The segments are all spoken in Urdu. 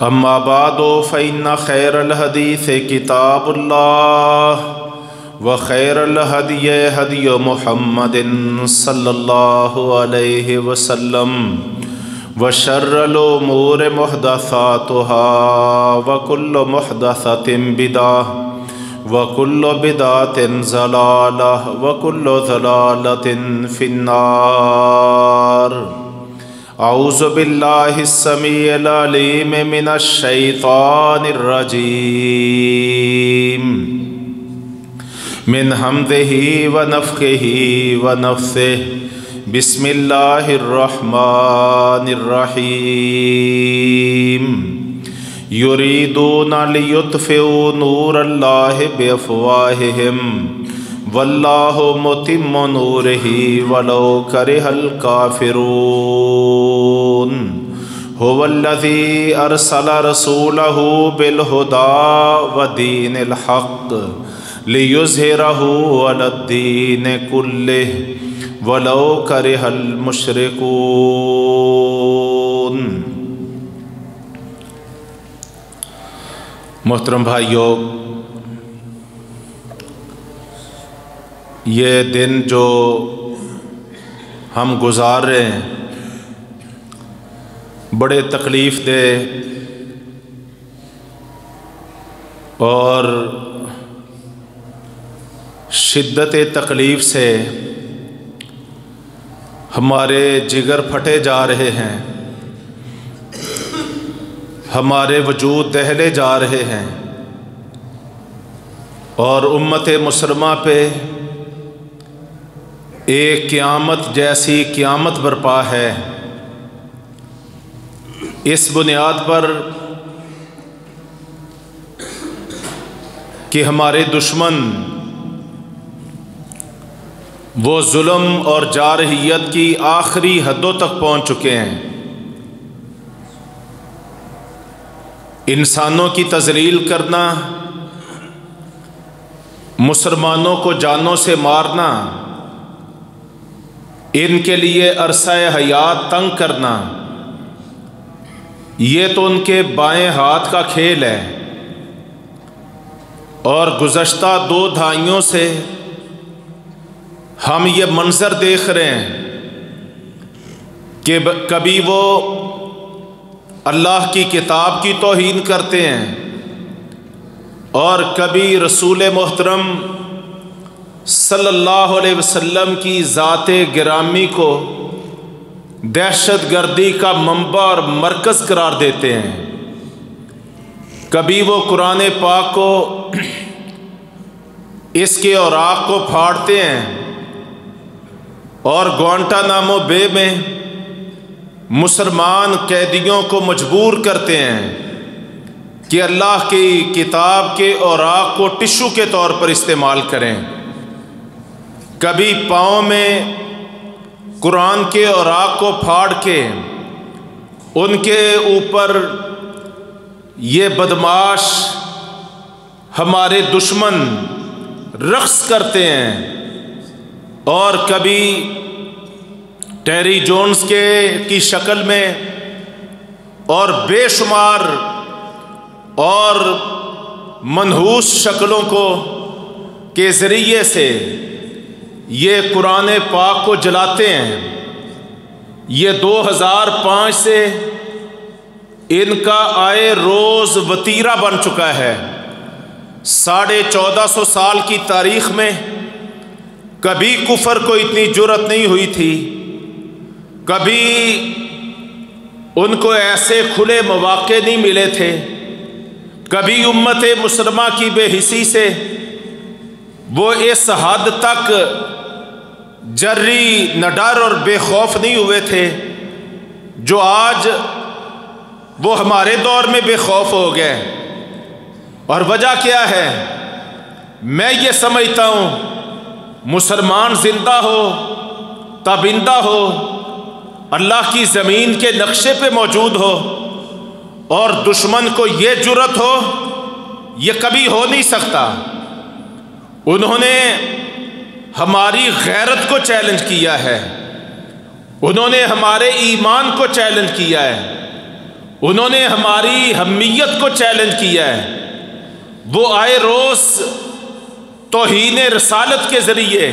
اما بعد فإن خير الحديث كتاب الله وخير الهدي هدي محمد صلى الله عليه وسلم وشر الأمور محدثاتها وكل محدثة بدعة وكل بدعة ضلالة وكل ضلالة في النار۔ اعوذ باللہ السمیع العلیم من الشیطان الرجیم من حمدہ ونفخہ ونفثہ بسم اللہ الرحمن الرحیم۔ یریدون لیطفئوا نور اللہ بافواہہم واللہ متم نورہ ولو کرہ الکافرون۔ هو الذی ارسل رسولہ بالہدی ودین الحق لیظہرہ علی الدین کلہ ولو کرہ المشرکون۔ محترم بھائیو، یہ دن جو ہم گزار رہے ہیں بڑے تکلیف دہ اور شدت تکلیف سے ہمارے جگر پھٹے جا رہے ہیں، ہمارے وجود دہلے جا رہے ہیں، اور امت مسلمہ پہ ایک قیامت جیسی قیامت برپا ہے۔ اس بنیاد پر کہ ہمارے دشمن وہ ظلم اور جارحیت کی آخری حدوں تک پہنچ چکے ہیں، انسانوں کی تذلیل کرنا، مسلمانوں کو جانوں سے مارنا، ان کے لیے عرصہ حیات تنگ کرنا، یہ تو ان کے بائیں ہاتھ کا کھیل ہے۔ اور گزشتہ 2 دہائیوں سے ہم یہ منظر دیکھ رہے ہیں کہ کبھی وہ اللہ کی کتاب کی توہین کرتے ہیں اور کبھی رسول محترم صلی اللہ علیہ وسلم کی ذات گرامی کو دہشت گردی کا منبع اور مرکز قرار دیتے ہیں، کبھی وہ قرآن پاک کو اس کے اوراق کو پھاڑتے ہیں اور گوانٹانامو بے میں مسلمان قیدیوں کو مجبور کرتے ہیں کہ اللہ کی کتاب کے اوراق کو ٹشو کے طور پر استعمال کریں، کبھی پاؤں میں قرآن کے اوراق کو پھاڑ کے ان کے اوپر یہ بدمعاش ہمارے دشمن رقص کرتے ہیں، اور کبھی ٹیری جونز کی شکل میں اور بے شمار اور منحوس شکلوں کے ذریعے سے یہ قرآن پاک کو جلاتے ہیں۔ یہ 2005 سے ان کا آئے روز وتیرہ بن چکا ہے۔ 1450 سال کی تاریخ میں کبھی کفر کو اتنی جرأت نہیں ہوئی تھی، کبھی ان کو ایسے کھلے مواقع نہیں ملے تھے، کبھی امت مسلمہ کی بے حسی سے وہ اس حد تک جری نڈر اور بے خوف نہیں ہوئے تھے جو آج وہ ہمارے دور میں بے خوف ہو گئے۔ اور وجہ کیا ہے؟ میں یہ سمجھتا ہوں مسلمان زندہ ہو، تابندہ ہو، اللہ کی زمین کے نقشے پہ موجود ہو، اور دشمن کو یہ جرأت ہو، یہ کبھی ہو نہیں سکتا۔ انہوں نے ہماری غیرت کو چیلنج کیا ہے، انہوں نے ہمارے ایمان کو چیلنج کیا ہے، انہوں نے ہماری حمیت کو چیلنج کیا ہے۔ وہ آئے روز توہین رسالت کے ذریعے،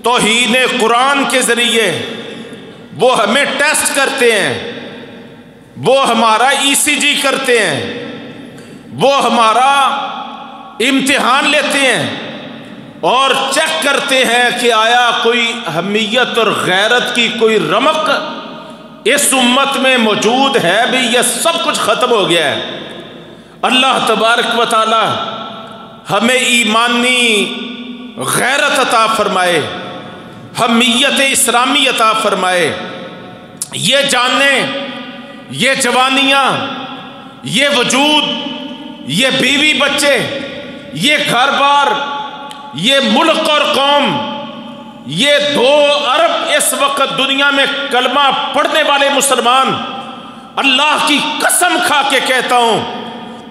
توہین قرآن کے ذریعے وہ ہمیں ٹیسٹ کرتے ہیں، وہ ہمارا ECG کرتے ہیں، وہ ہمارا امتحان لیتے ہیں اور چیک کرتے ہیں کہ آیا کوئی حمیت اور غیرت کی کوئی رمق اس امت میں موجود ہے بھی یا سب کچھ ختم ہو گیا ہے۔ اللہ تبارک و تعالی ہمیں ایمانی غیرت عطا فرمائے، حمیت اسلامی عطا فرمائے۔ یہ جانیں، یہ جوانیاں، یہ وجود، یہ بیوی بچے، یہ گھر بار، یہ ملک اور قوم، یہ 2 ارب اس وقت دنیا میں کلمہ پڑھنے والے مسلمان، اللہ کی قسم کھا کے کہتا ہوں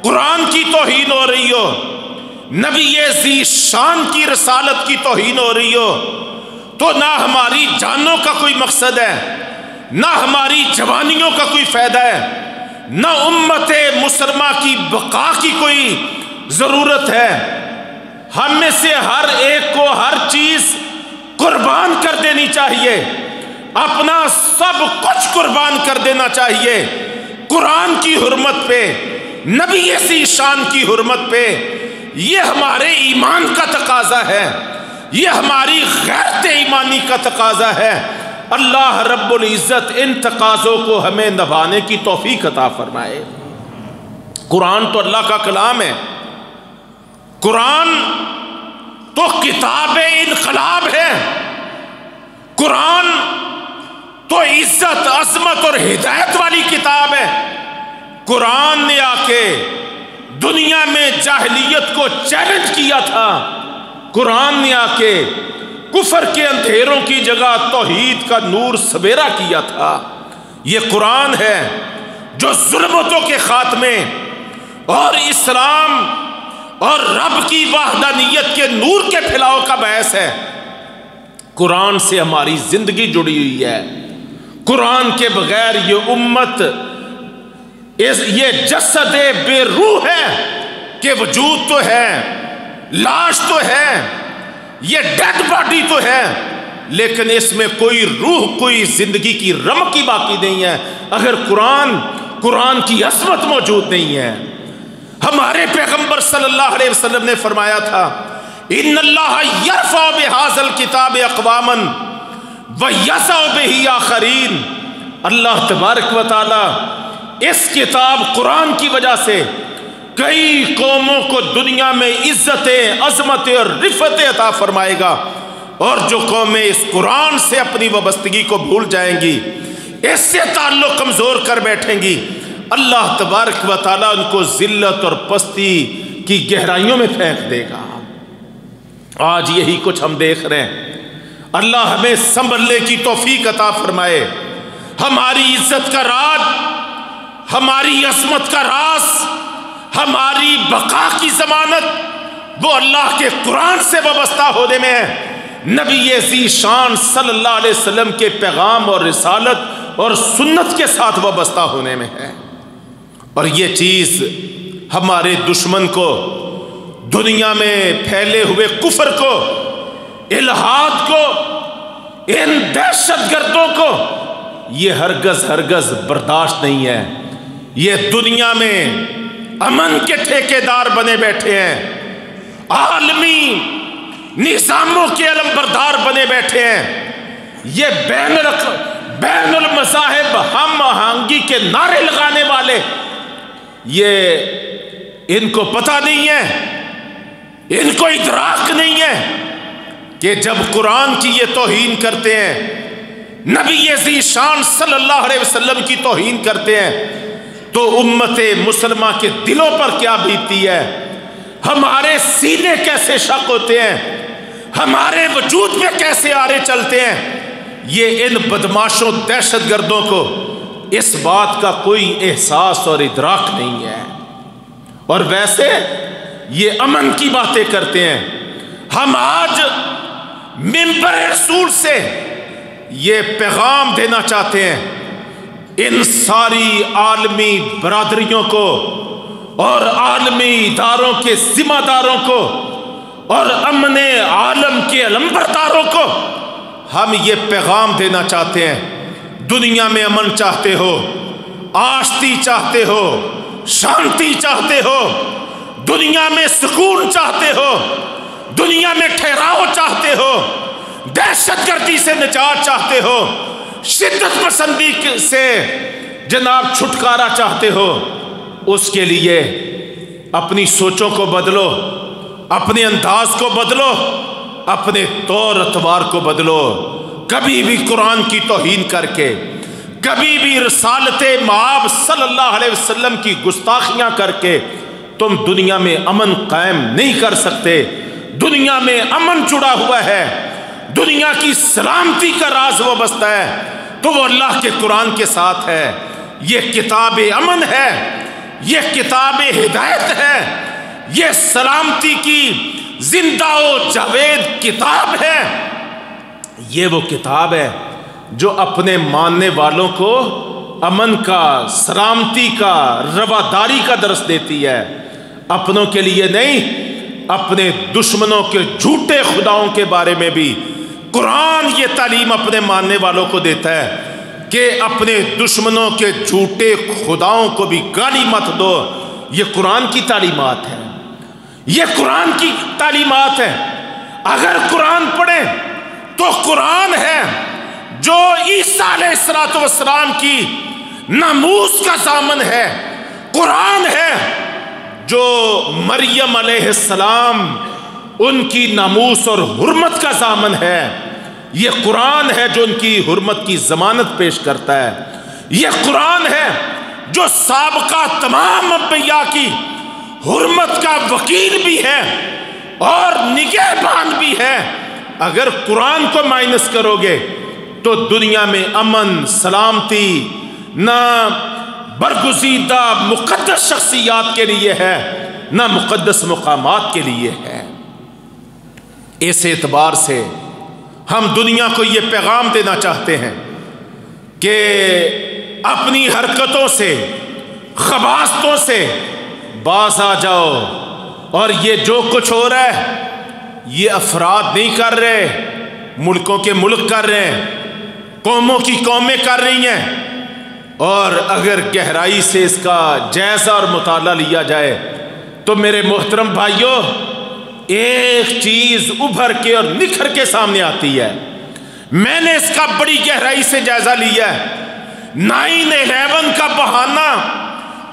قرآن کی توہین ہو رہی ہو، نبی ذی شان کی رسالت کی توہین ہو رہی ہو، تو نہ ہماری جانوں کا کوئی مقصد ہے، نہ ہماری جوانیوں کا کوئی فائدہ ہے، نہ امت مسلمہ کی بقا کی کوئی ضرورت ہے۔ ہم میں سے ہر ایک کو ہر چیز قربان کر دینی چاہیے، اپنا سب کچھ قربان کر دینا چاہیے قرآن کی حرمت پہ، نبی ذی شان کی حرمت پہ۔ یہ ہمارے ایمان کا تقاضا ہے، یہ ہماری غیرت ایمانی کا تقاضا ہے۔ اللہ رب العزت ان تقاضوں کو ہمیں نبھانے کی توفیق عطا فرمائے۔ قرآن تو اللہ کا کلام ہے، قرآن تو کتاب انقلاب ہے، قرآن تو عزت، عظمت اور ہدایت والی کتاب ہے۔ قرآن نے آ کے دنیا میں جاہلیت کو چیلنج کیا تھا، قرآن نے آ کے کفر کے اندھیروں کی جگہ توحید کا نور سویرا کیا تھا۔ یہ قرآن ہے جو ظلمتوں کے خاتمے اور اسلام اور رب کی وحدانیت کے نور کے پھیلاؤ کا باعث ہے۔ قرآن سے ہماری زندگی جڑی ہوئی ہے، قرآن کے بغیر یہ امت یہ جسد بے روح ہے کہ وجود تو ہے، لاش تو ہے، یہ ڈیڈ باڈی تو ہے، لیکن اس میں کوئی روح، کوئی زندگی کی رمق ہی باقی نہیں ہے اگر قرآن کی عظمت موجود نہیں ہے۔ ہمارے پیغمبر صلی اللہ علیہ وسلم نے فرمایا تھا ان اللہ یرفع بہذا الکتاب اقواما ویضع بہ آخرین۔ اللہ تبارک و تعالی اس کتاب قرآن کی وجہ سے کئی قوموں کو دنیا میں عزتیں، عظمتیں اور رفعتیں عطا فرمائے گا، اور جو قومیں اس قرآن سے اپنی وابستگی کو بھول جائیں گی، اس سے تعلق کمزور کر بیٹھیں گی، اللہ تبارک و تعالیٰ ان کو ذلت اور پستی کی گہرائیوں میں پھینک دے گا۔ آج یہی کچھ ہم دیکھ رہے ہیں۔ اللہ ہمیں سنبھلنے کی توفیق عطا فرمائے۔ ہماری عزت کا راز، ہماری عظمت کا راز، ہماری بقا کی ضمانت وہ اللہ کے قرآن سے وابستہ ہونے میں ہے، نبی ذی شان صلی اللہ علیہ وسلم کے پیغام اور رسالت اور سنت کے ساتھ وابستہ ہونے میں ہے۔ اور یہ چیز ہمارے دشمن کو، دنیا میں پھیلے ہوئے کفر کو، الہاد کو، ان دہشت گردوں کو یہ ہرگز برداشت نہیں ہے۔ یہ دنیا میں امن کے ٹھیکیدار بنے بیٹھے ہیں، عالمی نظاموں کے علم بردار بنے بیٹھے ہیں، یہ بین المذاہب ہم آہنگی کے نعرے لگانے والے، یہ ان کو پتہ نہیں ہے، ان کو ادراک نہیں ہے کہ جب قرآن کی یہ توہین کرتے ہیں، نبی ذی شان صلی اللہ علیہ وسلم کی توہین کرتے ہیں، تو امت مسلمہ کے دلوں پر کیا بیتتی ہے، ہمارے سینے کیسے شق ہوتے ہیں، ہمارے وجود میں کیسے آرے چلتے ہیں۔ یہ ان بدماشوں، دہشت گردوں کو اس بات کا کوئی احساس اور ادراک نہیں ہے، اور ویسے یہ امن کی باتیں کرتے ہیں۔ ہم آج منبر رسول سے یہ پیغام دینا چاہتے ہیں ان ساری عالمی برادریوں کو اور عالمی اداروں کے ذمہ داروں کو اور امن عالم کے علمبرداروں کو ہم یہ پیغام دینا چاہتے ہیں، دنیا میں امن چاہتے ہو، آشتی چاہتے ہو، شانتی چاہتے ہو، دنیا میں سکون چاہتے ہو، دنیا میں ٹھہراؤ چاہتے ہو، دہشت گردی سے نجات چاہتے ہو، شدت پسندی سے جناب چھٹکارا چاہتے ہو، اس کے لیے اپنی سوچوں کو بدلو، اپنے انداز کو بدلو، اپنے طور اتوار کو بدلو۔ کبھی بھی قرآن کی توہین کر کے، کبھی بھی رسالت مآب صلی اللہ علیہ وسلم کی گستاخیاں کر کے تم دنیا میں امن قائم نہیں کر سکتے۔ دنیا میں امن جڑا ہوا ہے، دنیا کی سلامتی کا راز وابستہ ہے تو وہ اللہ کے قرآن کے ساتھ ہے۔ یہ کتاب امن ہے، یہ کتاب ہدایت ہے، یہ سلامتی کی زندہ و جاوید کتاب ہے۔ یہ وہ کتاب ہے جو اپنے ماننے والوں کو امن کا، سلامتی کا، رواداری کا درس دیتی ہے، اپنوں کے لیے نہیں، اپنے دشمنوں کے جھوٹے خداؤں کے بارے میں بھی قرآن یہ تعلیم اپنے ماننے والوں کو دیتا ہے کہ اپنے دشمنوں کے جھوٹے خداؤں کو بھی گالی مت دو۔ یہ قرآن کی تعلیمات ہے، یہ قرآن کی تعلیمات ہے۔ اگر قرآن پڑھیں تو قرآن ہے جو عیسیٰ علیہ السلام کی ناموس کا ضامن ہے، قرآن ہے جو مریم علیہ السلام ان کی ناموس اور حرمت کا ضامن ہے، یہ قرآن ہے جو ان کی حرمت کی ضمانت پیش کرتا ہے، یہ قرآن ہے جو سابقہ تمام انبیاء کی حرمت کا وکیل بھی ہے اور نگہبان بھی ہے۔ اگر قرآن کو مائنس کرو گے تو دنیا میں امن، سلامتی نہ برگزیدہ مقدس شخصیات کے لیے ہے، نہ مقدس مقامات کے لیے ہے۔ اس اعتبار سے ہم دنیا کو یہ پیغام دینا چاہتے ہیں کہ اپنی حرکتوں سے، خباثتوں سے باز آ جاؤ، اور یہ جو کچھ ہو رہا ہے یہ افراد نہیں کر رہے، ملکوں کے ملک کر رہے ہیں، قوموں کی قومیں کر رہی ہیں۔ اور اگر گہرائی سے اس کا جائزہ اور مطالعہ لیا جائے تو میرے محترم بھائیوں، ایک چیز ابھر کے اور نکھر کے سامنے آتی ہے۔ میں نے اس کا بڑی گہرائی سے جائزہ لیا ہے۔ 9/11 کا بہانہ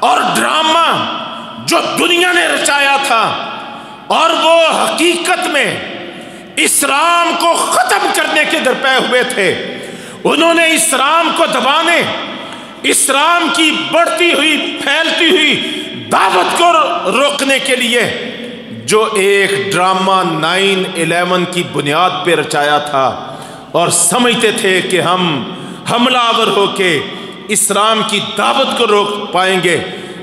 اور ڈرامہ جو دنیا نے رچایا تھا، اور وہ حقیقت میں اسلام کو ختم کرنے کے درپے ہوئے تھے، انہوں نے اسلام کو دبانے، اسلام کی بڑھتی ہوئی پھیلتی ہوئی دعوت کو روکنے کے لیے جو ایک ڈرامہ 9/11 کی بنیاد پہ رچایا تھا، اور سمجھتے تھے کہ ہم حملہ آور ہو کے اسلام کی دعوت کو روک پائیں گے،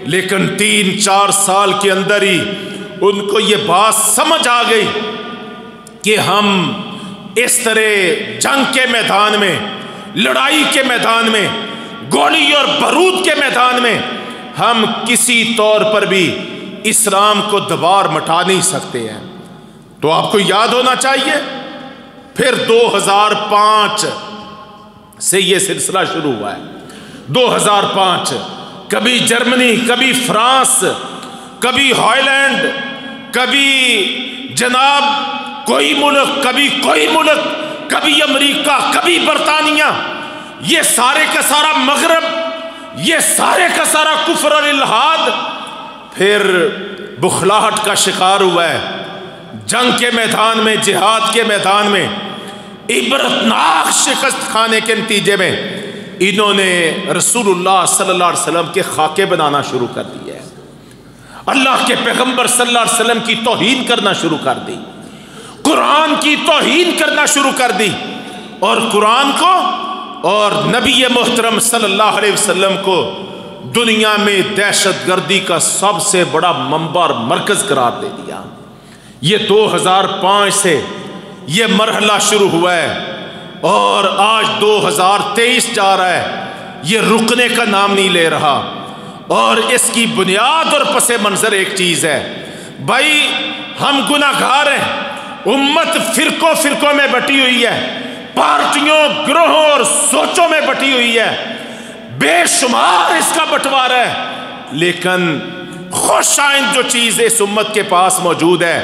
لیکن 3-4 سال کے اندر ہی ان کو یہ بات سمجھ آ گئی کہ ہم اس طرح جنگ کے میدان میں، لڑائی کے میدان میں، گولی اور بارود کے میدان میں ہم کسی طور پر بھی اسلام کو دوبار مٹا نہیں سکتے ہیں۔ تو آپ کو یاد ہونا چاہیے، پھر 2005 سے یہ سلسلہ شروع ہوا ہے۔ 2005 کبھی جرمنی، کبھی فرانس، کبھی ہالینڈ، کبھی جناب کوئی ملک، کبھی کوئی ملک، کبھی امریکہ، کبھی برطانیہ، یہ سارے کا سارا مغرب، یہ سارے کا سارا کفر اور الحاد پھر بخلاہٹ کا شکار ہوا ہے۔ جنگ کے میدان میں، جہاد کے میدان میں عبرتناک شکست کھانے کے نتیجے میں انہوں نے رسول اللہ صلی اللہ علیہ وسلم کے خاکے بنانا شروع کر دیا ہے، اللہ کے پیغمبر صلی اللہ علیہ وسلم کی توہین کرنا شروع کر دی، قرآن کی توہین کرنا شروع کر دی، اور قرآن کو اور نبی محترم صلی اللہ علیہ وسلم کو دنیا میں دہشت گردی کا سب سے بڑا منبع اور مرکز قرار دے دیا۔ یہ 2005 سے یہ مرحلہ شروع ہوا ہے، اور آج 2023 جا رہا ہے۔ یہ رکنے کا نام نہیں لے رہا، اور اس کی بنیاد اور پس منظر ایک چیز ہے، بھائی ہم گناہگار ہیں، امت فرقوں میں بٹی ہوئی ہے، پارٹیوں، گروہوں اور سوچوں میں بٹی ہوئی ہے، بے شمار اس کا بٹوارا ہے، لیکن خوش آئند جو چیز اس امت کے پاس موجود ہے،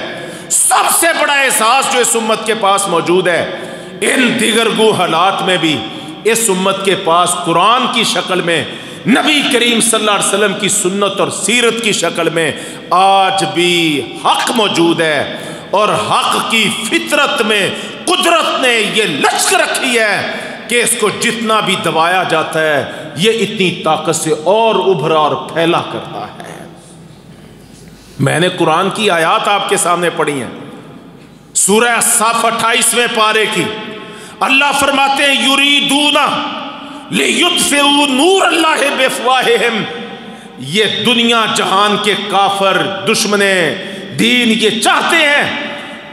سب سے بڑا احساس جو اس امت کے پاس موجود ہے، ان دیگر گو حالات میں بھی اس امت کے پاس قرآن کی شکل میں، نبی کریم صلی اللہ علیہ وسلم کی سنت اور سیرت کی شکل میں آج بھی حق موجود ہے، اور حق کی فطرت میں قدرت نے یہ لچک رکھی ہے کہ اس کو جتنا بھی دبایا جاتا ہے یہ اتنی طاقت سے اور ابھرا اور پھیلا کرتا ہے۔ میں نے قرآن کی آیات آپ کے سامنے پڑھی ہیں، سورہ صف 28ویں پارے کی، اللہ فرماتے ہیں یریدون لیطفئوا نور اللہ بافواہہم، یہ دنیا جہان کے کافر دشمن دین یہ چاہتے ہیں،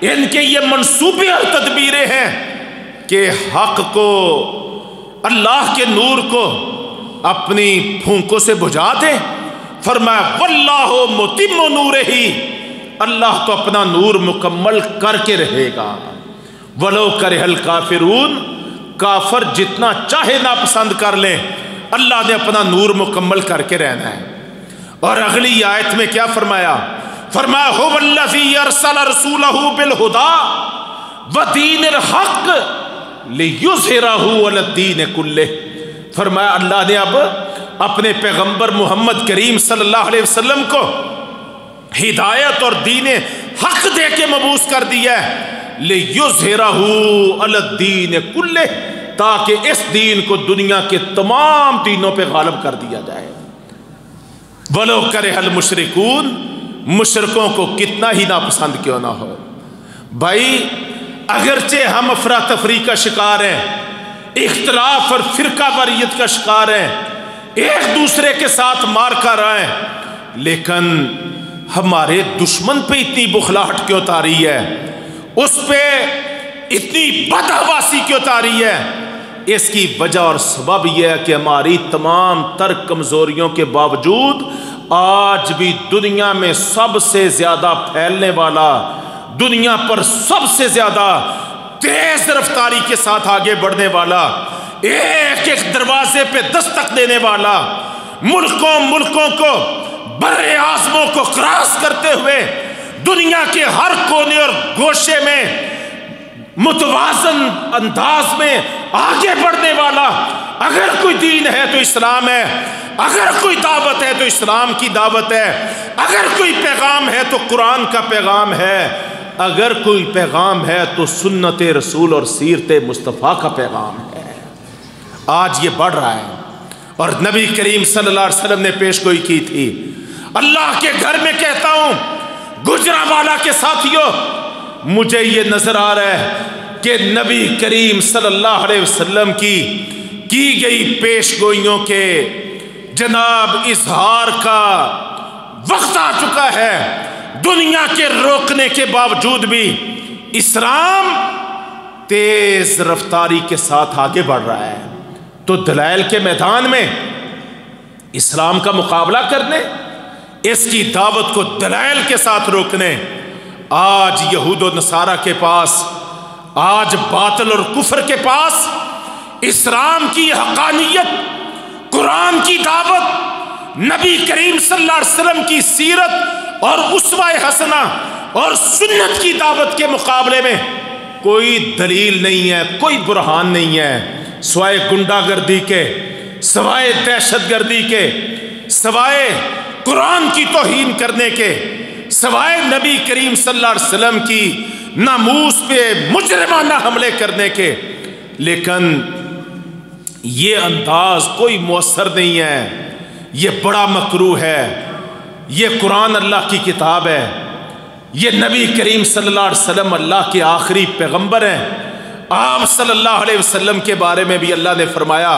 ان کے یہ منصوبے اور تدبیریں ہیں کہ حق کو، اللہ کے نور کو اپنی پھونکوں سے بجھا دیں۔ فرمایا واللہ متم نورہ، اللہ تو اپنا نور مکمل کر کے رہے گا، ولو کرہ الکافرون، کافر جتنا چاہے ناپسند کر لیں، اللہ نے اپنا نور مکمل کر کے رہنا ہے۔ اور اگلی آیت میں کیا فرمایا؟ فرمایا هو الذی ارسل رسولہ بالہدی ودین الحق لیظہرہ علی الدین کلہ، فرمایا اللہ نے اب اپنے پیغمبر محمد کریم صلی اللہ علیہ وسلم کو ہدایت اور دین حق دے کے مبعوث کر دیا ہے، لیظہرہ علی الدین کلہ، تاکہ اس دین کو دنیا کے تمام دینوں پہ غالب کر دیا جائے، ولو کرہ المشرکون، مشرکوں کو کتنا ہی ناپسند کیوں نہ ہو۔ بھائی اگرچہ ہم افراتفری کا شکار ہیں، اختلاف اور فرقہ واریت کا شکار ہیں، ایک دوسرے کے ساتھ مار کر آئے، لیکن ہمارے دشمن پہ اتنی بخلاہٹ کیوں تاری ہے، اس پہ اتنی بدحواسی کیوں تاری ہے؟ اس کی وجہ اور سبب یہ ہے کہ ہماری تمام تر کمزوریوں کے باوجود آج بھی دنیا میں سب سے زیادہ پھیلنے والا، دنیا پر سب سے زیادہ تیز رفتاری کے ساتھ آگے بڑھنے والا، ایک ایک دروازے پہ دستک دینے والا، ملکوں کو، بر اعظموں کو کراس کرتے ہوئے دنیا کے ہر کونے اور گوشے میں متوازن انداز میں آگے بڑھنے والا، اگر کوئی دین ہے تو اسلام ہے، اگر کوئی دعوت ہے تو اسلام کی دعوت ہے، اگر کوئی پیغام ہے تو قرآن کا پیغام ہے، اگر کوئی پیغام ہے تو سنت رسول اور سیرت مصطفیٰ کا پیغام ہے۔ آج یہ بڑھ رہا ہے، اور نبی کریم صلی اللہ علیہ وسلم نے پیش گوئی کی تھی، اللہ کے گھر میں کہتا ہوں گجرانوالہ کے ساتھیوں، مجھے یہ نظر آ رہا ہے کہ نبی کریم صلی اللہ علیہ وسلم کی گئی پیش گوئیوں کے جناب اظہار کا وقت آ چکا ہے۔ دنیا کے روکنے کے باوجود بھی اسلام تیز رفتاری کے ساتھ آگے بڑھ رہا ہے، تو دلائل کے میدان میں اسلام کا مقابلہ کرنے، اس کی دعوت کو دلائل کے ساتھ روکنے، آج یہود و نصارہ کے پاس، آج باطل اور کفر کے پاس اسلام کی حقانیت، قرآن کی دعوت، نبی کریم صلی اللہ علیہ وسلم کی سیرت اور اسوہ حسنہ اور سنت کی دعوت کے مقابلے میں کوئی دلیل نہیں ہے، کوئی برہان نہیں ہے، سوائے گنڈا گردی کے، سوائے دہشت گردی کے، سوائے قرآن کی توہین کرنے کے، سوائے نبی کریم صلی اللہ علیہ وسلم کی ناموس پہ مجرمانہ حملے کرنے کے۔ لیکن یہ انداز کوئی مؤثر نہیں ہے، یہ بڑا مکروہ ہے۔ یہ قرآن اللہ کی کتاب ہے، یہ نبی کریم صلی اللہ علیہ وسلم اللہ کے آخری پیغمبر ہیں۔ آپ صلی اللہ علیہ وسلم کے بارے میں بھی اللہ نے فرمایا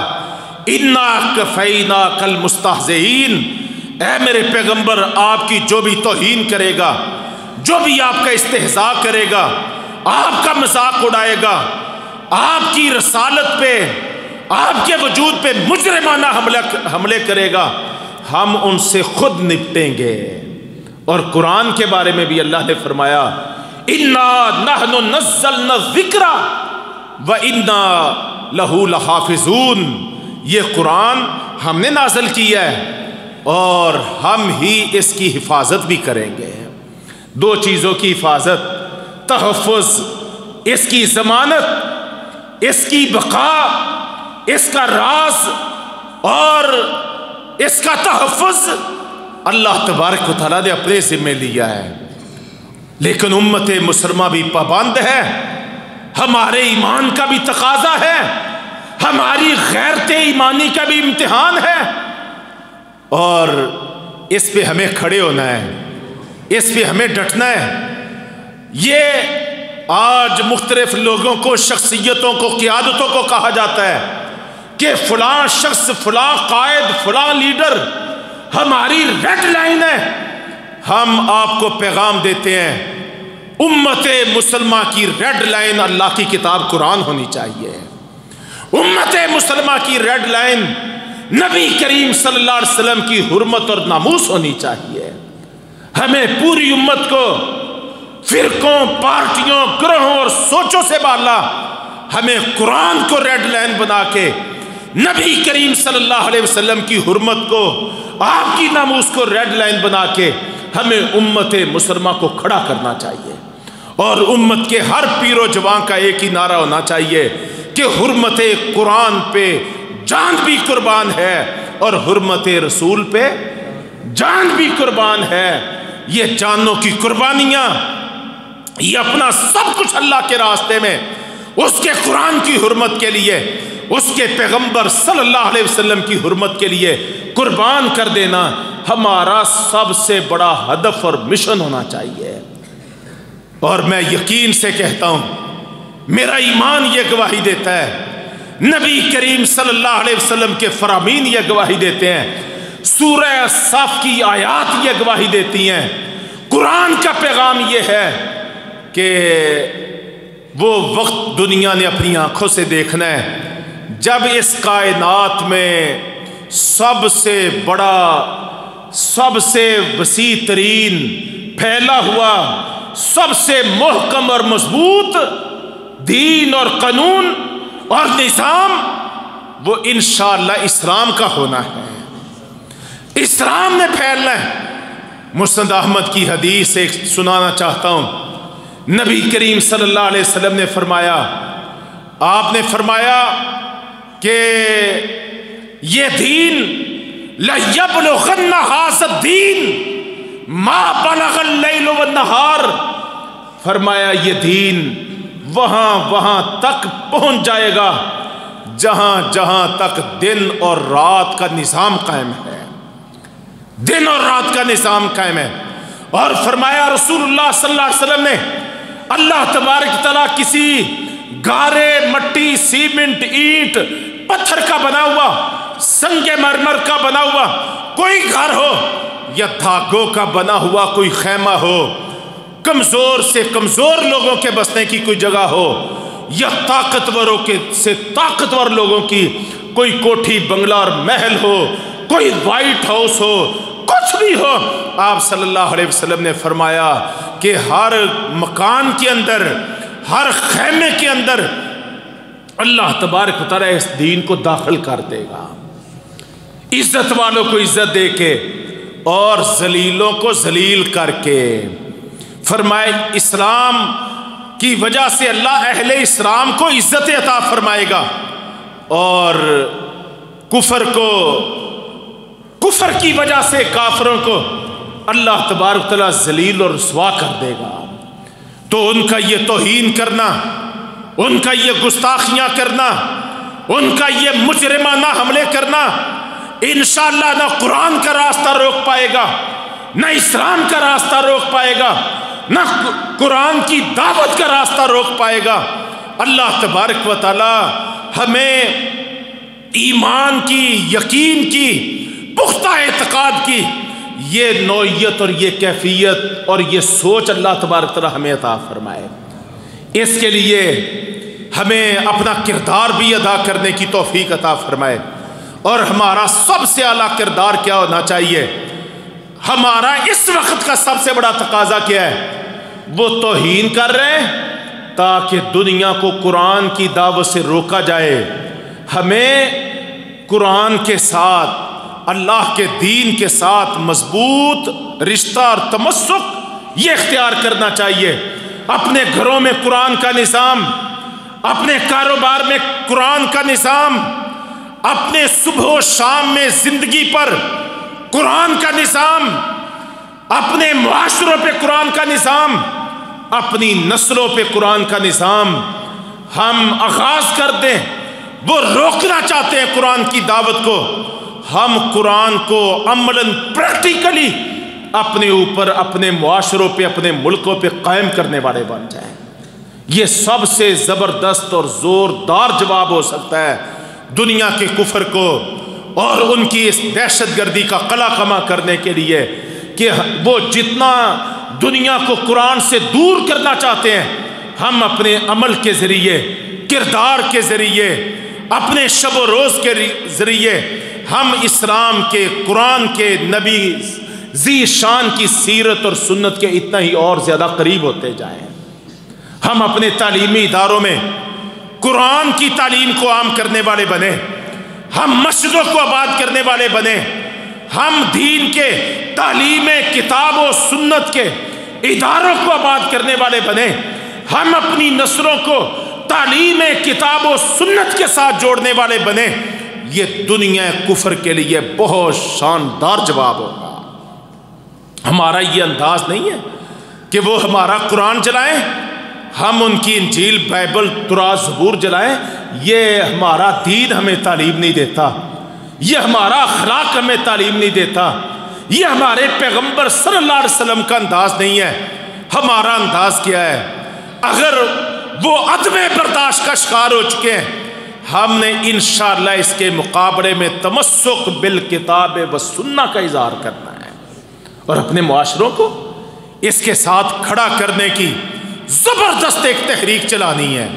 اِنَّا كَفَيْنَاكَ الْمُسْتَهْزِئِينَ، اے میرے پیغمبر، آپ کی جو بھی توہین کرے گا، جو بھی آپ کا استہزاء کرے گا، آپ کا مذاق اڑائے گا، آپ کی رسالت پہ، آپ کے وجود پہ مجرمانہ حملے کرے گا، ہم ان سے خود نپٹیں گے۔ اور قرآن کے بارے میں بھی اللہ نے فرمایا اِنَّا نَحْنُ نَزَّلْنَا الذِّكْرَ وَإِنَّا لَهُ لَحَافِظُونَ، یہ قرآن ہم نے نازل کیا ہے اور ہم ہی اس کی حفاظت بھی کریں گے۔ دو چیزوں کی حفاظت، تحفظ، اس کی ضمانت، اس کی بقا، اس کا راز اور اس کا تحفظ اللہ تبارک و تعالیٰ نے اپنے ذمہ لیا ہے۔ لیکن امت مسلمہ بھی پابند ہے، ہمارے ایمان کا بھی تقاضا ہے، ہماری غیرت ایمانی کا بھی امتحان ہے، اور اس پہ ہمیں کھڑے ہونا ہے، اس پہ ہمیں ڈٹنا ہے۔ یہ آج مختلف لوگوں کو، شخصیتوں کو، قیادتوں کو کہا جاتا ہے کہ فلاں شخص، فلاں قائد، فلاں لیڈر ہماری ریڈ لائن ہے۔ ہم آپ کو پیغام دیتے ہیں، امت مسلمہ کی ریڈ لائن اللہ کی کتاب قرآن ہونی چاہیے۔ امت مسلمہ کی ریڈ لائن نبی کریم صلی اللہ علیہ وسلم کی حرمت اور ناموس ہونی چاہیے۔ ہمیں پوری امت کو فرقوں، پارٹیوں، گروہوں اور سوچوں سے بالا، ہمیں قرآن کو ریڈ لائن بنا کے، نبی کریم صلی اللہ علیہ وسلم کی حرمت کو، آپ کی ناموس کو ریڈ لائن بنا کے ہمیں امت مسلمہ کو کھڑا کرنا چاہیے۔ اور امت کے ہر پیر و جوان کا ایک ہی نعرہ ہونا چاہیے کہ حرمت قرآن پہ جان بھی قربان ہے اور حرمت رسول پہ جان بھی قربان ہے۔ یہ جانوں کی قربانیاں، یہ اپنا سب کچھ اللہ کے راستے میں، اس کے قرآن کی حرمت کے لیے، اس کے پیغمبر صلی اللہ علیہ وسلم کی حرمت کے لیے قربان کر دینا ہمارا سب سے بڑا ہدف اور مشن ہونا چاہیے۔ اور میں یقین سے کہتا ہوں، میرا ایمان یہ گواہی دیتا ہے، نبی کریم صلی اللہ علیہ وسلم کے فرامین یہ گواہی دیتے ہیں، سورہ صف کی آیات یہ گواہی دیتی ہیں، قرآن کا پیغام یہ ہے کہ وہ وقت دنیا نے اپنی آنکھوں سے دیکھنا ہے جب اس کائنات میں سب سے بڑا، سب سے وسیع ترین، پھیلا ہوا، سب سے محکم اور مضبوط دین اور قانون اور نظام وہ انشاءاللہ اسلام کا ہونا ہے۔ اسلام نے پھیلنا ہے۔ مسند احمد کی حدیث ایک سنانا چاہتا ہوں۔ نبی کریم صلی اللہ علیہ وسلم نے فرمایا، آپ نے فرمایا کہ یہ دین لَيَبْلُغَنَّ هَذَا الدِّينَ مَا بَلَغَ اللَّيْلُ وَالنَّهَارُ، فرمایا یہ دین وہاں تک پہنچ جائے گا جہاں تک دن اور رات کا نظام قائم ہے، دن اور رات کا نظام قائم ہے۔ اور فرمایا رسول اللہ صلی اللہ علیہ وسلم نے، اللہ تبارک تعالیٰ کسی گارے، مٹی، سیمنٹ، اینٹ، پتھر کا بنا ہوا، سنگ مرمر کا بنا ہوا کوئی گھر ہو یا دھاگوں کا بنا ہوا کوئی خیمہ ہو، کمزور سے کمزور لوگوں کے بسنے کی کوئی جگہ ہو یا طاقتوروں کے سے طاقتور لوگوں کی کوئی کوٹھی، بنگلہ اور محل ہو، کوئی وائٹ ہاؤس ہو، کچھ بھی ہو، آپ صلی اللہ علیہ وسلم نے فرمایا کہ ہر مکان کے اندر، ہر خیمے کے اندر اللہ تبارک و تعالیٰ اس دین کو داخل کر دے گا، عزت والوں کو عزت دے کے اور ذلیلوں کو ذلیل کر کے۔ فرمائے اسلام کی وجہ سے اللہ اہل اسلام کو عزت عطا فرمائے گا اور کفر کی وجہ سے کافروں کو اللہ تبارک تعالیٰ ذلیل اور رسوا کر دے گا۔ تو ان کا یہ توہین کرنا، ان کا یہ گستاخیاں کرنا، ان کا یہ مجرمانہ حملے کرنا انشاءاللہ نہ قرآن کا راستہ روک پائے گا، نہ اسلام کا راستہ روک پائے گا، نہ قرآن کی دعوت کا راستہ روک پائے گا۔ اللہ تبارک و تعالی ہمیں ایمان کی، یقین کی، پختہ اعتقاد کی یہ نوعیت اور یہ کیفیت اور یہ سوچ اللہ تبارک و تعالی ہمیں عطا فرمائے۔ اس کے لیے ہمیں اپنا کردار بھی ادا کرنے کی توفیق عطا فرمائے۔ اور ہمارا سب سے اعلیٰ کردار کیا ہونا چاہیے؟ ہمارا اس وقت کا سب سے بڑا تقاضا کیا ہے؟ وہ توہین کر رہے ہیں تاکہ دنیا کو قرآن کی دعوت سے روکا جائے۔ ہمیں قرآن کے ساتھ، اللہ کے دین کے ساتھ مضبوط رشتہ اور تمسک یہ اختیار کرنا چاہیے۔ اپنے گھروں میں قرآن کا نظام، اپنے کاروبار میں قرآن کا نظام، اپنے صبح و شام میں زندگی پر قرآن کا نظام، اپنے معاشروں پہ قرآن کا نظام، اپنی نسلوں پہ قرآن کا نظام ہم آغاز کر دیں۔ وہ روکنا چاہتے ہیں قرآن کی دعوت کو، ہم قرآن کو عملاً پریکٹیکلی اپنے اوپر، اپنے معاشروں پہ، اپنے ملکوں پہ قائم کرنے والے بن جائیں۔ یہ سب سے زبردست اور زوردار جواب ہو سکتا ہے دنیا کے کفر کو اور ان کی اس دہشت گردی کا قلع کما کرنے کے لیے کہ وہ جتنا دنیا کو قرآن سے دور کرنا چاہتے ہیں، ہم اپنے عمل کے ذریعے، کردار کے ذریعے، اپنے شب و روز کے ذریعے ہم اسلام کے، قرآن کے، نبی ذی شان کی سیرت اور سنت کے اتنا ہی اور زیادہ قریب ہوتے جائیں۔ ہم اپنے تعلیمی اداروں میں قرآن کی تعلیم کو عام کرنے والے بنے، ہم مسجدوں کو آباد کرنے والے بنے، ہم دین کے تعلیم کتاب و سنت کے اداروں کو آباد کرنے والے بنے، ہم اپنی نسلوں کو تعلیم کتاب و سنت کے ساتھ جوڑنے والے بنے۔ یہ دنیا کفر کے لیے بہت شاندار جواب ہوگا۔ ہمارا یہ انداز نہیں ہے کہ وہ ہمارا قرآن جلائیں، ہم ان کی انجیل، بائبل، تورات، زبور جلائیں۔ یہ ہمارا دین ہمیں تعلیم نہیں دیتا، یہ ہمارا اخلاق ہمیں تعلیم نہیں دیتا، یہ ہمارے پیغمبر صلی اللہ علیہ وسلم کا انداز نہیں ہے۔ ہمارا انداز کیا ہے؟ اگر وہ عدم برداشت کا شکار ہو چکے ہیں، ہم نے انشاءاللہ اس کے مقابلے میں تمسک بالکتاب و سنہ کا اظہار کرنا ہے اور اپنے معاشروں کو اس کے ساتھ کھڑا کرنے کی زبردست ایک تحریک چلانی ہے۔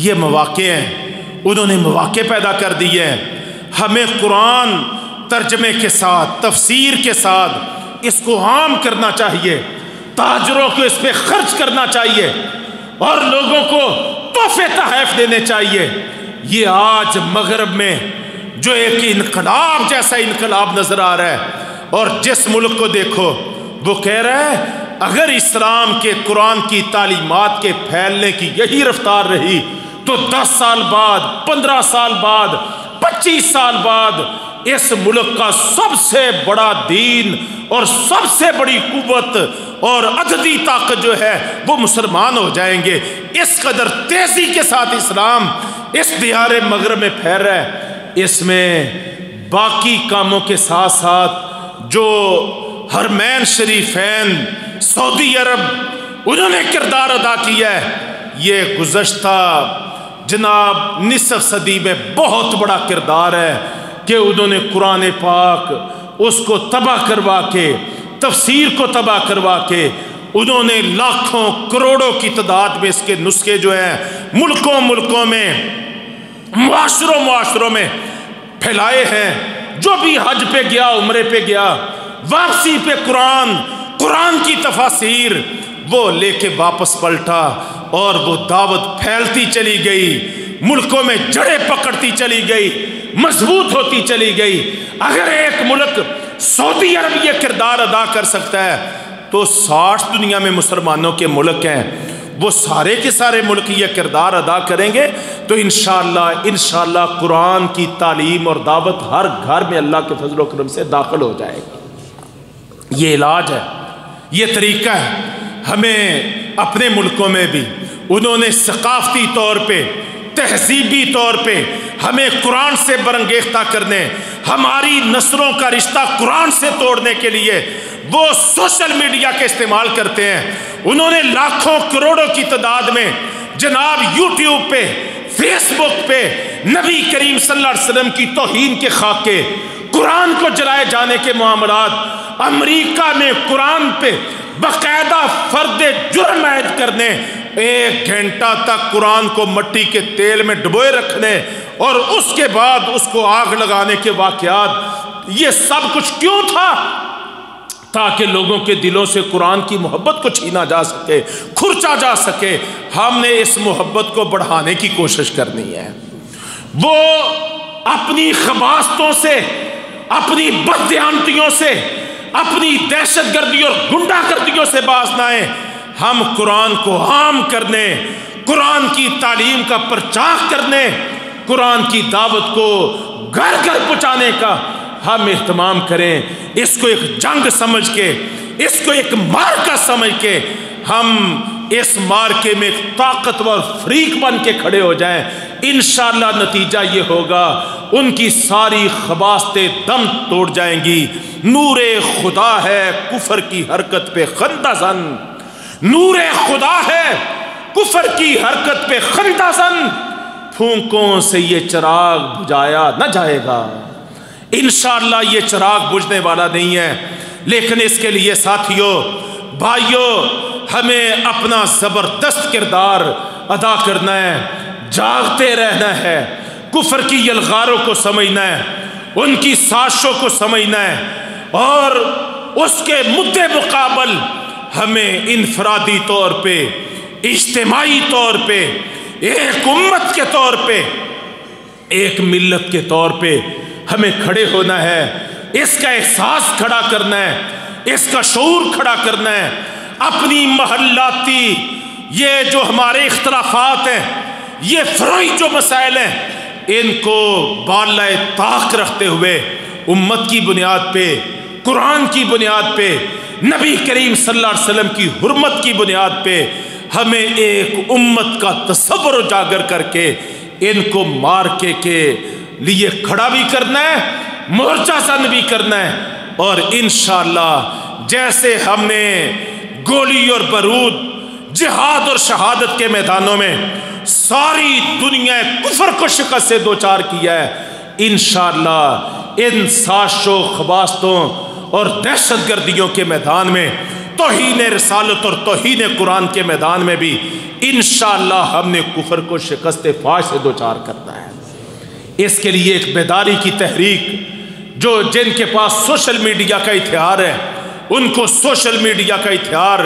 یہ مواقع ہیں، انہوں نے مواقع پیدا کر دیے ہیں۔ ہمیں قرآن ترجمے کے ساتھ، تفسیر کے ساتھ اس کو عام کرنا چاہیے، تاجروں کو اس پہ خرچ کرنا چاہیے اور لوگوں کو تحفے تحائف دینے چاہیے۔ یہ آج مغرب میں جو ایک انقلاب جیسا انقلاب نظر آ رہا ہے، اور جس ملک کو دیکھو وہ کہہ رہا ہے اگر اسلام کے قرآن کی تعلیمات کے پھیلنے کی یہی رفتار رہی تو 10 سال بعد، 15 سال بعد، 25 سال بعد اس ملک کا سب سے بڑا دین اور سب سے بڑی قوت اور عددی طاقت جو ہے وہ مسلمان ہو جائیں گے۔ اس قدر تیزی کے ساتھ اسلام اس دیار مغرب میں پھیل رہا ہے۔ اس میں باقی کاموں کے ساتھ ساتھ جو حرمین شریفین، سعودی عرب، انہوں نے کردار ادا کیا ہے، یہ گزشتہ جناب نصف صدی میں بہت بڑا کردار ہے کہ انہوں نے قرآن پاک اس کو تباہ کروا کے، تفسیر کو تباہ کروا کے، انہوں نے لاکھوں کروڑوں کی تعداد میں اس کے نسخے جو ہیں ملکوں میں، معاشروں میں پھیلائے ہیں۔ جو بھی حج پہ گیا، عمرے پہ گیا، واپسی پہ قرآن کی تفاسیر وہ لے کے واپس پلٹا اور وہ دعوت پھیلتی چلی گئی، ملکوں میں جڑیں پکڑتی چلی گئی، مضبوط ہوتی چلی گئی۔ اگر ایک ملک سعودی عرب یہ کردار ادا کر سکتا ہے تو 60 دنیا میں مسلمانوں کے ملک ہیں، وہ سارے کے سارے ملک یہ کردار ادا کریں گے تو انشاءاللہ قرآن کی تعلیم اور دعوت ہر گھر میں اللہ کے فضل و کرم سے داخل ہو جائے گی۔ یہ علاج ہے، یہ طریقہ ہے۔ ہمیں اپنے ملکوں میں بھی انہوں نے ثقافتی طور پہ، تہذیبی طور پہ ہمیں قرآن سے برانگیختہ کرنے، ہماری نسلوں کا رشتہ قرآن سے توڑنے کے لیے وہ سوشل میڈیا کے استعمال کرتے ہیں۔ انہوں نے لاکھوں کروڑوں کی تعداد میں جناب یوٹیوب پہ، فیس بک پہ نبی کریم صلی اللہ علیہ وسلم کی توہین کے خاکے، قرآن کو جلائے جانے کے معاملات، امریکہ میں قرآن پہ باقاعدہ فرد جرم عائد کرنے 1 گھنٹہ تک قرآن کو مٹی کے تیل میں ڈبوئے رکھنے اور اس کے بعد اس کو آگ لگانے کے واقعات، یہ سب کچھ کیوں تھا؟ تاکہ لوگوں کے دلوں سے قرآن کی محبت کو چھینا جا سکے، کھرچا جا سکے۔ ہم نے اس محبت کو بڑھانے کی کوشش کرنی ہے۔ وہ اپنی خباستوں سے، اپنی بددیانتیوں سے، اپنی دہشت گردی اور گنڈا گردیوں سے باز نہ آئیں۔ ہم قرآن کو عام کرنے، قرآن کی تعلیم کا پرچاق کرنے، قرآن کی دعوت کو گھر گھر پہنچانے کا ہم اہتمام کریں۔ اس کو ایک جنگ سمجھ کے، اس کو ایک مارکا سمجھ کے ہم اس مارکے میں ایک طاقتور فریق بن کے کھڑے ہو جائیں۔ انشاءاللہ نتیجہ یہ ہوگا، ان کی ساری خباستیں دم توڑ جائیں گی۔ نور خدا ہے کفر کی حرکت پہ خندہ زن، نور خدا ہے کفر کی حرکت پہ خندہ زن، پھونکوں سے یہ چراغ بجھایا نہ جائے گا۔ انشاءاللہ یہ چراغ بجھنے والا نہیں ہے، لیکن اس کے لیے ساتھیوں، بھائیوں، ہمیں اپنا زبردست کردار ادا کرنا ہے، جاگتے رہنا ہے، کفر کی یلغاروں کو سمجھنا ہے، ان کی سازشوں کو سمجھنا ہے، اور اس کے مدِ مقابل ہمیں انفرادی طور پہ، اجتماعی طور پہ، ایک امت کے طور پہ، ایک ملت کے طور پہ ہمیں کھڑے ہونا ہے، اس کا احساس کھڑا کرنا ہے، اس کا شعور کھڑا کرنا ہے۔ اپنی محلاتی یہ جو ہمارے اختلافات ہیں، یہ فروعی جو مسائل ہیں، ان کو بالائے طاق رکھتے ہوئے امت کی بنیاد پہ، قرآن کی بنیاد پہ، نبی کریم صلی اللہ علیہ وسلم کی حرمت کی بنیاد پہ ہمیں ایک امت کا تصور اجاگر کر کے ان کو مارکے کے لیے کھڑا بھی کرنا ہے، مورچہ زن بھی کرنا ہے، اور انشاءاللہ جیسے ہم نے گولی اور بارود، جہاد اور شہادت کے میدانوں میں ساری دنیا کفر کو شکست سے دوچار کیا ہے، انشاءاللہ ان سازشوں و خباستوں اور دہشت گردیوں کے میدان میں، توہین رسالت اور توہین قرآن کے میدان میں بھی انشاءاللہ ہم نے کفر کو شکست فاش سے دوچار کرنا ہے۔ اس کے لیے ایک بیداری کی تحریک، جن کے پاس سوشل میڈیا کا ہتھیار ہے، ان کو سوشل میڈیا کا ہتھیار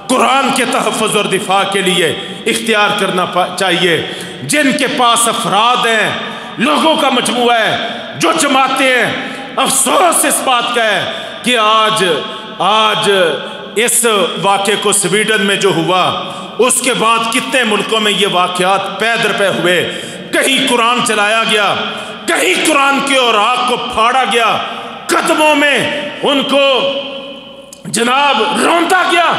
قرآن کے تحفظ اور دفاع کے لیے اختیار کرنا چاہیے۔ جن کے پاس افراد ہیں، لوگوں کا مجموعہ ہے، جو جماعتیں ہیں، افسوس اس بات کا ہے کہ آج اس واقعے کو سویڈن میں جو ہوا، اس کے بعد کتنے ملکوں میں یہ واقعات پے در پے ہوئے، کہیں قرآن چلایا گیا، کہیں قرآن کے اوراق کو پھاڑا گیا، قدموں میں ان کو جناب روندا گیا،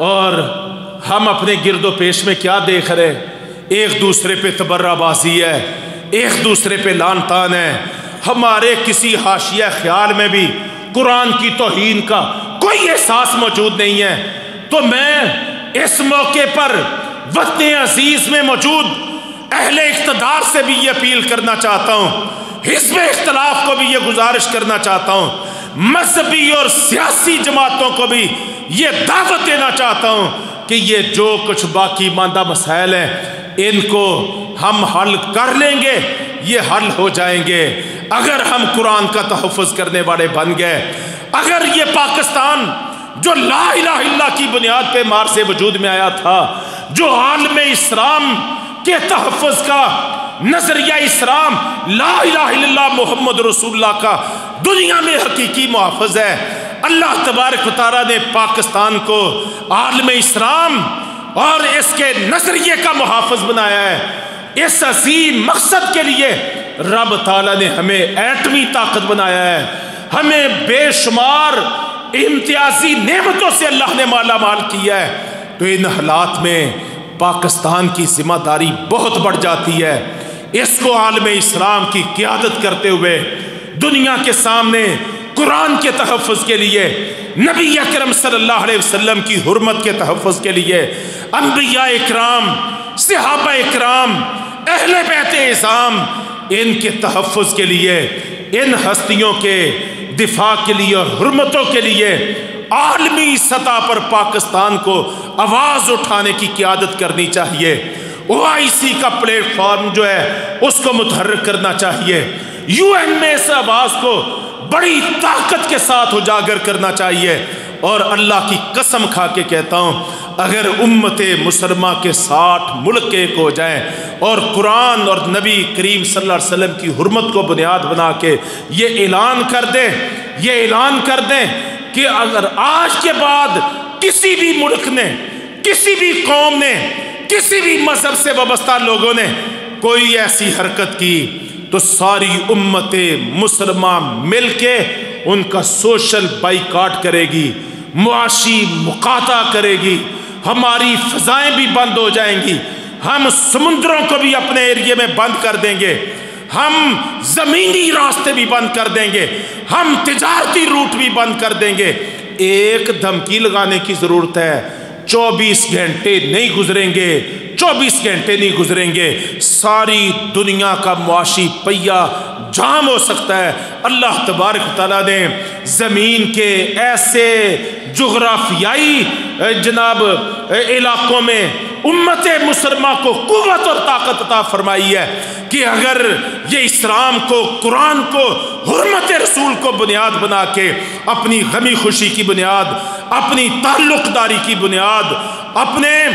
اور ہم اپنے گرد و پیش میں کیا دیکھ رہے؟ ایک دوسرے پہ تبرہ بازی ہے، ایک دوسرے پہ لعن طعن ہے، ہمارے کسی حاشیہ خیال میں بھی قرآن کی توہین کا کوئی احساس موجود نہیں ہے۔ تو میں اس موقع پر وطن عزیز میں موجود اہل اقتدار سے بھی یہ اپیل کرنا چاہتا ہوں، حزب اختلاف کو بھی یہ گزارش کرنا چاہتا ہوں، مذہبی اور سیاسی جماعتوں کو بھی یہ دعوت دینا چاہتا ہوں کہ یہ جو کچھ باقی ماندہ مسائل ہیں، ان کو ہم حل کر لیں گے، یہ حل ہو جائیں گے اگر ہم قرآن کا تحفظ کرنے والے بن گئے۔ اگر یہ پاکستان جو لا الہ الا اللہ کی بنیاد پہ مار سے وجود میں آیا تھا، جو عالم اسلام کے تحفظ کا نظریہ اسلام لا الہ الا اللہ محمد رسول اللہ کا دنیا میں حقیقی محافظ ہے، اللہ تبارک و تعالیٰ نے پاکستان کو عالم اسلام اور اس کے نظریے کا محافظ بنایا ہے۔ اس عظیم مقصد کے لیے رب تعالیٰ نے ہمیں ایٹمی طاقت بنایا ہے، ہمیں بے شمار امتیازی نعمتوں سے اللہ نے مالا مال کیا ہے۔ تو ان حالات میں پاکستان کی ذمہ داری بہت بڑھ جاتی ہے، اس کو عالم اسلام کی قیادت کرتے ہوئے دنیا کے سامنے قرآن کے تحفظ کے لیے، نبی اکرم صلی اللہ علیہ وسلم کی حرمت کے تحفظ کے لیے، انبیاء اکرام، صحابہ اکرام، اہل بیت اعظام، ان کے تحفظ کے لیے، ان ہستیوں کے دفاع کے لیے اور حرمتوں کے لیے عالمی سطح پر پاکستان کو آواز اٹھانے کی قیادت کرنی چاہیے۔ OIC کا پلیٹ فارم جو ہے اس کو متحرک کرنا چاہیے۔ UN میں اس آواز کو بڑی طاقت کے ساتھ اجاگر کرنا چاہیے۔ اور اللہ کی قسم کھا کے کہتا ہوں، اگر امت مسلمہ کے 60 ملک ایک ہو جائیں اور قرآن اور نبی کریم صلی اللہ علیہ وسلم کی حرمت کو بنیاد بنا کے یہ اعلان کر دیں کہ اگر آج کے بعد کسی بھی ملک نے، کسی بھی قوم نے، کسی بھی مذہب سے وابستہ لوگوں نے کوئی ایسی حرکت کی تو ساری امت مسلمہ مل کے ان کا سوشل بائیکاٹ کرے گی، معاشی مقاطع کرے گی، ہماری فضائیں بھی بند ہو جائیں گی، ہم سمندروں کو بھی اپنے ایریے میں بند کر دیں گے، ہم زمینی راستے بھی بند کر دیں گے، ہم تجارتی روٹ بھی بند کر دیں گے۔ ایک دھمکی لگانے کی ضرورت ہے، 24 گھنٹے نہیں گزریں گے ساری دنیا کا معاشی پہیہ جام ہو سکتا ہے۔ اللہ تبارک تعالیٰ نے زمین کے ایسے جغرافیائی علاقوں میں امت مسلمہ کو قوت اور طاقت عطا فرمائی ہے کہ اگر یہ اسلام کو، قرآن کو، حرمت رسول کو بنیاد بنا کے اپنی غمی خوشی کی بنیاد، اپنی تعلق داری کی بنیاد، اپنے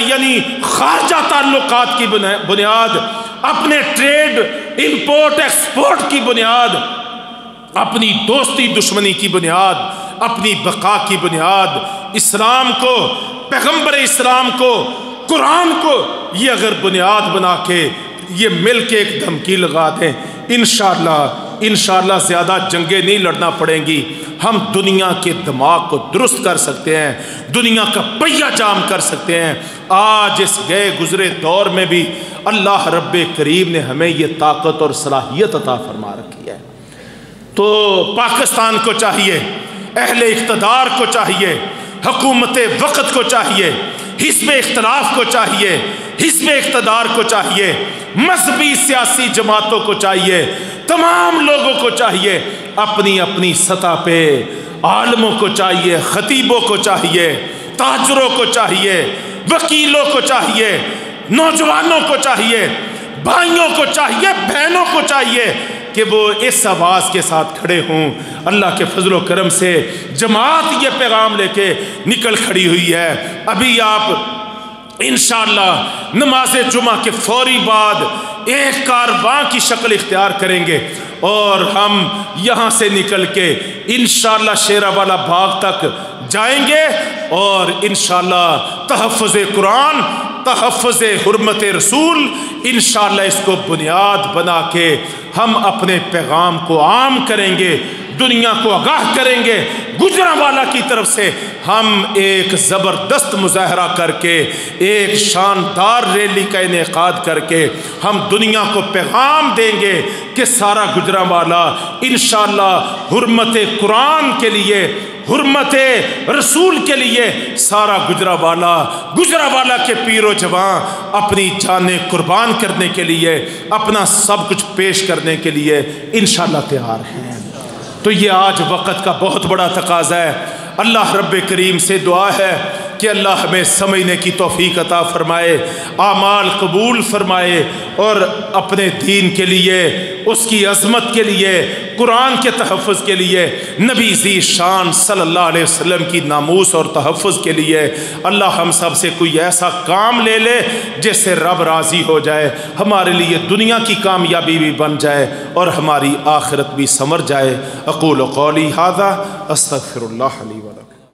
یعنی خارجہ تعلقات کی بنیاد، اپنے ٹریڈ امپورٹ ایکسپورٹ کی بنیاد، اپنی دوستی دشمنی کی بنیاد، اپنی بقا کی بنیاد، اسلام کو، پیغمبر اسلام کو، قرآن کو یہ اگر بنیاد بنا کے یہ مل کے ایک دھمکی لگا دیں، انشاءاللہ زیادہ جنگیں نہیں لڑنا پڑیں گی، ہم دنیا کے دماغ کو درست کر سکتے ہیں، دنیا کا پہیہ جام کر سکتے ہیں۔ آج اس گئے گزرے دور میں بھی اللہ رب کریم نے ہمیں یہ طاقت اور صلاحیت عطا فرما رکھی ہے۔ تو پاکستان کو چاہیے، اہل اقتدار کو چاہیے، حکومت وقت کو چاہیے، حزب اختلاف کو چاہیے، حزب اقتدار کو چاہیے، مذہبی سیاسی جماعتوں کو چاہیے، تمام لوگوں کو چاہیے، اپنی اپنی سطح پہ عالموں کو چاہیے، خطیبوں کو چاہیے، تاجروں کو چاہیے، وکیلوں کو چاہیے، نوجوانوں کو چاہیے، بھائیوں کو چاہیے، بہنوں کو چاہیے کہ وہ اس آواز کے ساتھ کھڑے ہوں۔ اللہ کے فضل و کرم سے جماعت یہ پیغام لے کے نکل کھڑی ہوئی ہے۔ ابھی آپ انشاءاللہ نماز جمعہ کے فوری بعد ایک کارواں کی شکل اختیار کریں گے اور ہم یہاں سے نکل کے انشاءاللہ شیرہ والا باغ تک جائیں گے اور انشاءاللہ تحفظ قرآن، تحفظ حرمت رسول، انشاءاللہ اس کو بنیاد بنا کے ہم اپنے پیغام کو عام کریں گے، دنیا کو آگاہ کریں گے۔ گجرانوالہ کی طرف سے ہم ایک زبردست مظاہرہ کر کے، ایک شاندار ریلی کا انعقاد کر کے ہم دنیا کو پیغام دیں گے کہ سارا گجرانوالہ انشاءاللہ حرمت قرآن کے لیے، حرمت رسول کے لیے سارا گجرانوالہ کے پیر و جوان اپنی جانیں قربان کرنے کے لیے، اپنا سب کچھ پیش کرنے کے لیے انشاءاللہ تیار ہیں۔ تو یہ آج وقت کا بہت بڑا تقاضا ہے۔ اللہ رب کریم سے دعا ہے کہ اللہ ہمیں سمجھنے کی توفیق عطا فرمائے، اعمال قبول فرمائے اور اپنے دین کے لیے، اس کی عظمت کے لیے، قرآن کے تحفظ کے لیے، نبی ذی شان صلی اللہ علیہ وسلم کی ناموس اور تحفظ کے لیے اللہ ہم سب سے کوئی ایسا کام لے لے جس سے رب راضی ہو جائے، ہمارے لیے دنیا کی کامیابی بھی بن جائے اور ہماری آخرت بھی سنور جائے۔ اقول قولی ھذا استغفر اللہ لی ولکم۔